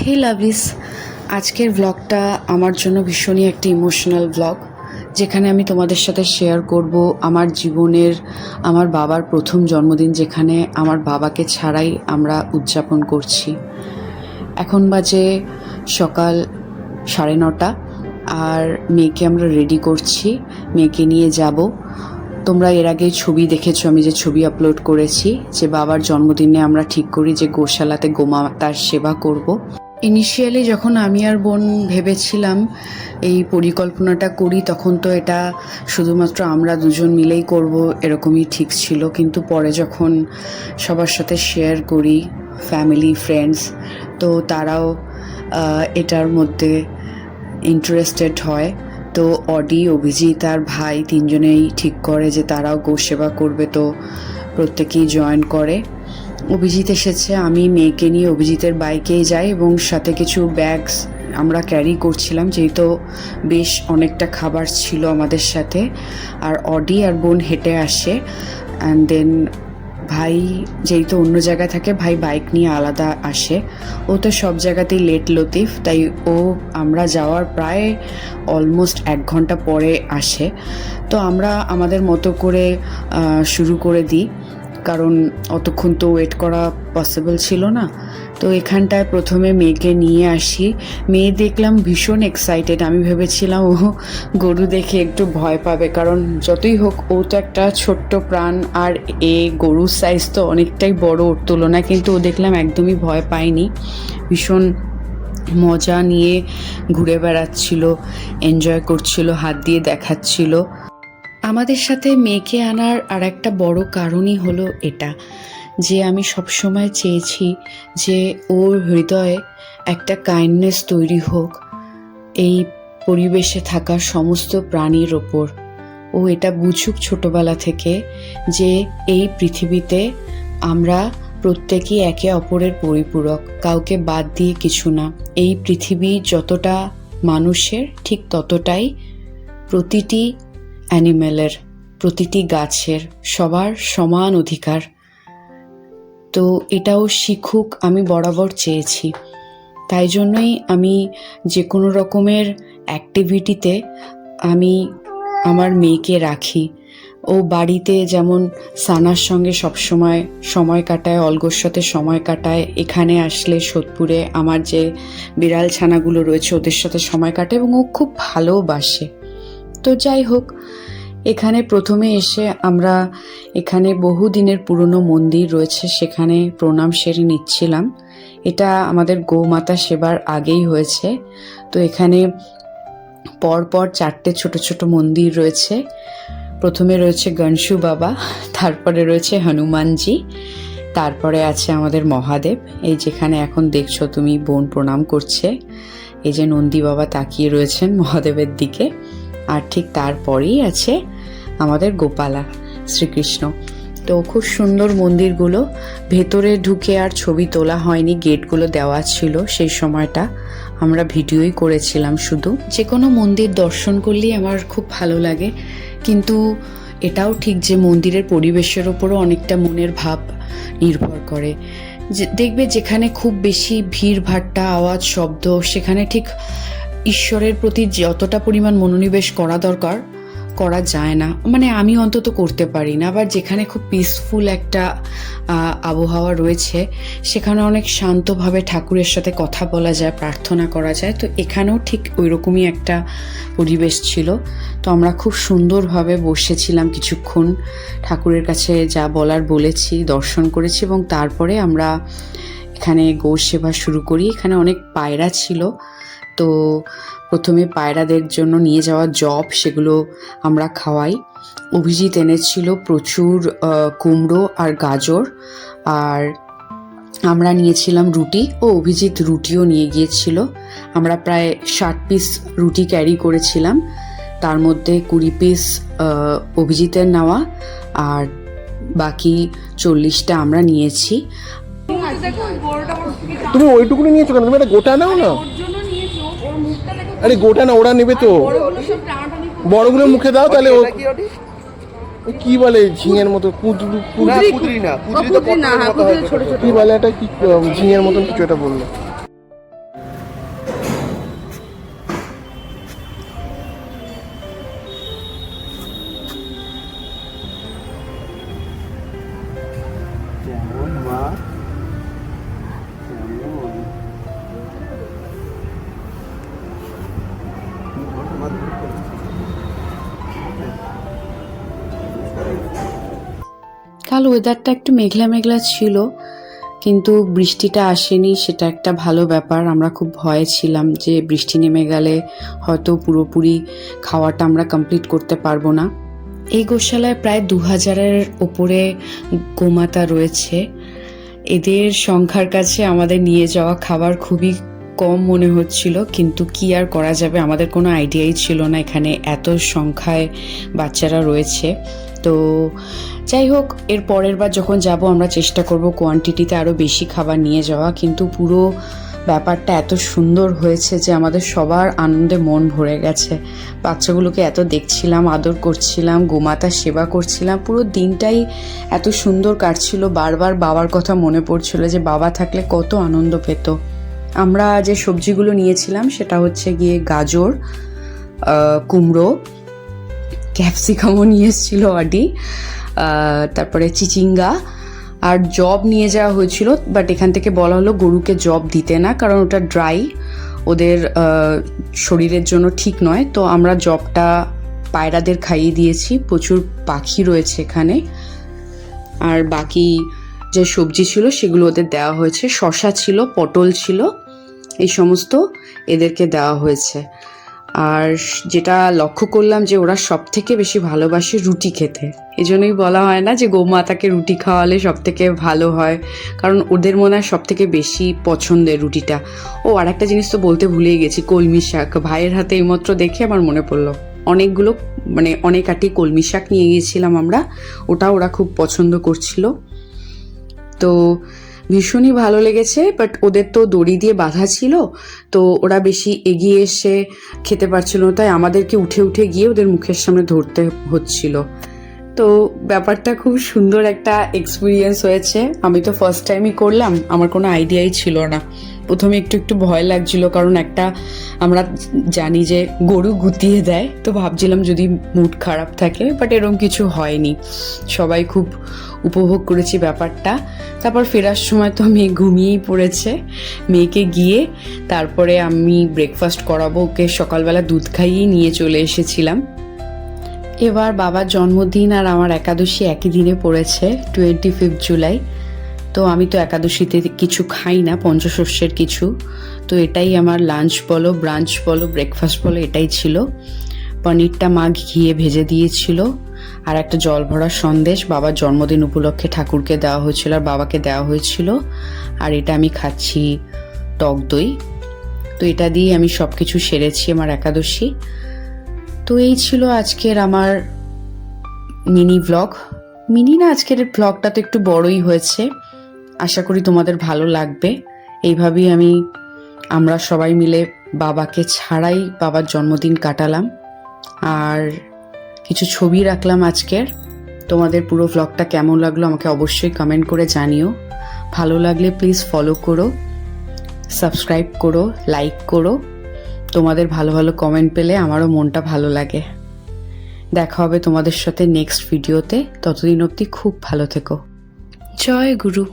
হে লাভিস, আজকের ব্লগটা আমার জন্য ভীষণই একটি ইমোশনাল ব্লগ, যেখানে আমি তোমাদের সাথে শেয়ার করব আমার জীবনের আমার বাবার প্রথম জন্মদিন, যেখানে আমার বাবাকে ছাড়াই আমরা উদযাপন করছি। এখন বাজে সকাল 9:30 আর মেয়েকে আমরা রেডি করছি, মেয়েকে নিয়ে যাব। তোমরা এর আগে ছবি দেখেছো, আমি যে ছবি আপলোড করেছি, যে বাবার জন্মদিনে আমরা ঠিক করি যে গোশালাতে গোমাতার সেবা করব। ইনিশিয়ালি যখন আমি আর বোন ভেবেছিলাম এই পরিকল্পনাটা করি, তখন তো এটা শুধুমাত্র আমরা দুজন মিলেই করব এরকমই ঠিক ছিল। কিন্তু পরে যখন সবার সাথে শেয়ার করি, ফ্যামিলি ফ্রেন্ডস, তো তারাও এটার মধ্যে ইন্টারেস্টেড হয়। তো অডি, অভিজিৎ আর ভাই তিনজনেই ঠিক করে যে তারাও গোসেবা করবে, তো প্রত্যেকেই জয়েন করে। অভিজিৎ এসেছে, আমি মেয়েকে নিয়ে অভিজিতের বাইকেই যাই এবং সাথে কিছু ব্যাগস আমরা ক্যারি করছিলাম, যেহেতু বেশ অনেকটা খাবার ছিল আমাদের সাথে। আর অডি আর বোন হেঁটে আসে, অ্যান্ড দেন ভাই যেহেতু অন্য জায়গায় থাকে, ভাই বাইক নিয়ে আলাদা আসে। ও তো সব জায়গাতেই লেট লতিফ, তাই ও আমরা যাওয়ার প্রায় অলমোস্ট 1 ঘন্টা পরে আসে। তো আমরা আমাদের মতো করে শুরু করে দিই, কারণ অতক্ষণ তো ওয়েট করা পসিবল ছিল না। তো এখানটায় প্রথমে মেয়েকে নিয়ে আসি। মেয়ে দেখলাম ভীষণ এক্সাইটেড। আমি ভেবেছিলাম ও গরু দেখে একটু ভয় পাবে, কারণ যতই হোক ও তো একটা ছোট্ট প্রাণ, আর গরুর সাইজ তো অনেকটাই বড় ওর তুলনায়, কিন্তু ও দেখলাম একদমই ভয় পায়নি, ভীষণ মজা নিয়ে ঘুরে বেড়াচ্ছিল, এনজয় করছিল, হাত দিয়ে দেখাচ্ছিল। আমাদের সাথে মেয়েকে আনার আর একটা বড় কারণই হলো এটা, যে আমি সবসময় চেয়েছি যে ওর হৃদয়ে একটা কাইন্ডনেস তৈরি হোক এই পরিবেশে থাকা সমস্ত প্রাণীর ওপর। ও এটা বুঝুক ছোটবেলা থেকে যে এই পৃথিবীতে আমরা প্রত্যেকেই একে অপরের পরিপূরক, কাউকে বাদ দিয়ে কিছু না। এই পৃথিবী যতটা মানুষের, ঠিক ততটাই প্রতিটি অ্যানিমেলের, প্রতিটি গাছের, সবার সমান অধিকার। তো এটাও শিখুক আমি বরাবর চেয়েছি। তাই জন্যই আমি যে কোনো রকমের অ্যাক্টিভিটিতে আমি আমার মেয়েকে রাখি। ও বাড়িতে যেমন সানার সঙ্গে সবসময় সময় কাটায়, অলগোর সাথে সময় কাটায়, এখানে আসলে সোদপুরে আমার যে বিড়াল ছানাগুলো রয়েছে ওদের সাথে সময় কাটায়, এবং ও খুব ভালোবাসে। তো যাই হোক, এখানে প্রথমে এসে আমরা এখানে বহুদিনের পুরনো মন্দির রয়েছে, সেখানে প্রণাম সেরে নিচ্ছিলাম। এটা আমাদের গোমাতা সেবার আগেই হয়েছে। তো এখানে পরপর 4টে ছোট ছোট মন্দির রয়েছে। প্রথমে রয়েছে গণশু বাবা, তারপরে রয়েছে হনুমানজি, তারপরে আছে আমাদের মহাদেব। এই যেখানে এখন দেখছো তুমি বোন প্রণাম করছে, এই যে নন্দী বাবা তাকিয়ে রয়েছেন মহাদেবের দিকে। আর ঠিক তারপরেই আছে আমাদের গোপালা শ্রীকৃষ্ণ। তো খুব সুন্দর মন্দিরগুলো। ভেতরে ঢুকে আর ছবি তোলা হয়নি, গেটগুলো দেওয়া ছিল, সেই সময়টা আমরা ভিডিওই করেছিলাম শুধু। যে কোনো মন্দির দর্শন করলেই আমার খুব ভালো লাগে, কিন্তু এটাও ঠিক যে মন্দিরের পরিবেশের ওপরও অনেকটা মনের ভাব নির্ভর করে। দেখবে যেখানে খুব বেশি ভিড় ভাট্টা, আওয়াজ, শব্দ, সেখানে ঠিক ঈশ্বরের প্রতি যতটা পরিমাণ মনোনিবেশ করা দরকার করা যায় না, মানে আমি অন্তত করতে পারি না। আবার যেখানে খুব পিসফুল একটা আবহাওয়া রয়েছে, সেখানে অনেক শান্তভাবে ঠাকুরের সাথে কথা বলা যায়, প্রার্থনা করা যায়। তো এখানেও ঠিক ওই রকমই একটা পরিবেশ ছিল। তো আমরা খুব সুন্দরভাবে বসেছিলাম কিছুক্ষণ, ঠাকুরের কাছে যা বলার বলেছি, দর্শন করেছি, এবং তারপরে আমরা এখানে গো সেবা শুরু করি। এখানে অনেক পায়রা ছিল, তো প্রথমে পায়রাদের জন্য নিয়ে যাওয়া জব, সেগুলো আমরা খাওয়াই। অভিজিৎ এনেছিল প্রচুর কুমড়ো আর গাজর, আর আমরা নিয়েছিলাম রুটি, ও অভিজিৎ রুটিও নিয়ে গিয়েছিল। আমরা প্রায় 60 পিস রুটি ক্যারি করেছিলাম, তার মধ্যে 20 পিস অভিজিতের নেওয়া, আর বাকি 40টা আমরা নিয়েছি। তুমি ওইটুকুনি নিয়েছো কেন? তুমি একটা গোটা নাও না। আরে গোটা না, ওরা নেবে তো। বড়গুলো মুখে দাও, তাহলে ও কি বলে ঝিঙের মতো, কুদরি না, কি বলে এটা, কি ঝিঙের মতন কিছু একটা বললো। কাল ওয়েদারটা একটু মেঘলা মেঘলা ছিল, কিন্তু বৃষ্টিটা আসেনি, সেটা একটা ভালো ব্যাপার। আমরা খুব ভয়ে ছিলাম যে বৃষ্টি নেমে গেলে হয়তো পুরোপুরি খাওয়াটা আমরা কমপ্লিট করতে পারবো না। এই গোশালায় প্রায় 2000-এর ওপরে গোমাতা রয়েছে। এদের সংখ্যার কাছে আমাদের নিয়ে যাওয়া খাবার খুবই কম মনে হচ্ছিল, কিন্তু কি আর করা যাবে, আমাদের কোনো আইডিয়াই ছিল না এখানে এত সংখ্যায় বাচ্চারা রয়েছে। তো যাই হোক, এর পরের বার যখন যাব আমরা চেষ্টা করব কোয়ান্টিটিতে আরও বেশি খাবার নিয়ে যাওয়া। কিন্তু পুরো ব্যাপারটা এত সুন্দর হয়েছে যে আমাদের সবার আনন্দে মন ভরে গেছে। বাচ্চাগুলোকে এত দেখছিলাম, আদর করছিলাম, গোমাতার সেবা করছিলাম, পুরো দিনটাই এত সুন্দর কাটছিল। বারবার বাবার কথা মনে পড়ছিল যে বাবা থাকলে কত আনন্দ পেত। আমরা যে সবজিগুলো নিয়েছিলাম সেটা হচ্ছে গিয়ে গাজর, কুমড়ো, ক্যাপসিকামও নিয়ে এসেছিল আডি, তারপরে চিচিঙ্গা আর জব নিয়ে যাওয়া হয়েছিল। বাট এখান থেকে বলা হলো গরুকে জব দিতে না, কারণ ওটা ড্রাই, ওদের শরীরের জন্য ঠিক নয়। তো আমরা জবটা পায়রাদের খাইয়ে দিয়েছি। প্রচুর পাখি রয়েছে এখানে। আর বাকি যে সবজি ছিল সেগুলো ওদের দেওয়া হয়েছে। শসা ছিল, পটল ছিল, এই সমস্ত এদেরকে দেওয়া হয়েছে। আর যেটা লক্ষ্য করলাম যে ওরা সব থেকে বেশি ভালোবাসে রুটি খেতে। এই জন্যই বলা হয় না যে গোমাতাকে রুটি খাওয়ালে সব থেকে ভালো হয়, কারণ ওদের মনে হয় সব থেকে বেশি পছন্দের রুটিটা। ও আর একটা জিনিস তো বলতে ভুলেই গেছি, কলমি শাক। ভাইয়ের হাতে এইমাত্র দেখে আমার মনে পড়লো, অনেকগুলো অনেক আটি কলমি শাক নিয়ে গিয়েছিলাম আমরা, ওটা ওরা খুব পছন্দ করছিল। তো ভীষণই ভালো লেগেছে। বাট ওদের তো দড়ি দিয়ে বাঁধা ছিল, তো ওরা বেশি এগিয়ে এসে খেতে পারছিল না, তাই আমাদেরকে উঠে উঠে গিয়ে ওদের মুখের সামনে ধরতে হচ্ছিল। তো ব্যাপারটা খুব সুন্দর একটা এক্সপিরিয়েন্স হয়েছে। আমি তো ফার্স্ট টাইমই করলাম, আমার কোনো আইডিয়াই ছিল না। প্রথমে একটু একটু ভয় লাগছিল, কারণ আমরা জানি যে গরু গুতিয়ে দেয়, তো ভাবছিলাম যদি মুড খারাপ থাকে, বাট এরকম কিছু হয়নি। সবাই খুব উপভোগ করেছি ব্যাপারটা। তারপর ফেরার সময় তো মেয়ে ঘুমিয়েই পড়েছে। মেয়েকে গিয়ে তারপরে আমি ব্রেকফাস্ট করাবো, ওকে সকালবেলা দুধ খাইয়েই নিয়ে চলে এসেছিলাম। এবার বাবার জন্মদিন আর আমার একাদশী একই দিনে পড়েছে, 25 জুলাই। তো আমি তো একাদশীতে কিছু খাই না, পঞ্চশস্যের কিছু। তো এটাই আমার লাঞ্চ বলো, ব্রাঞ্চ বলো, ব্রেকফাস্ট বলো, এটাই ছিল। পনিরটা মা ঘিয়ে ভেজে দিয়েছিল, আর একটা জল ভরা সন্দেশ বাবার জন্মদিন উপলক্ষে ঠাকুরকে দেওয়া হয়েছিল আর বাবাকে দেওয়া হয়েছিল। আর এটা আমি খাচ্ছি টক দই। তো এটা দিয়ে আমি সব কিছু সেরেছি আমার একাদশী। তো এই ছিল আজকের আমার মিনি ব্লগ। মিনি না, আজকের ব্লগটা তো একটু বড়ই হয়েছে। আশা করি তোমাদের ভালো লাগবে। এইভাবেই আমরা সবাই মিলে বাবাকে ছাড়াই বাবার জন্মদিন কাটালাম, আর কিছু ছবি রাখলাম আজকের। তোমাদের পুরো ব্লগটা কেমন লাগলো আমাকে অবশ্যই কমেন্ট করে জানিও। ভালো লাগলে প্লিজ ফলো করো, সাবস্ক্রাইব করো, লাইক করো। তোমাদের ভালো ভালো কমেন্ট পেলে আমারও মনটা ভালো লাগে। দেখা হবে তোমাদের সাথে নেক্সট ভিডিওতে। ততদিন অবধি খুব ভালো থেকো। জয় গুরু।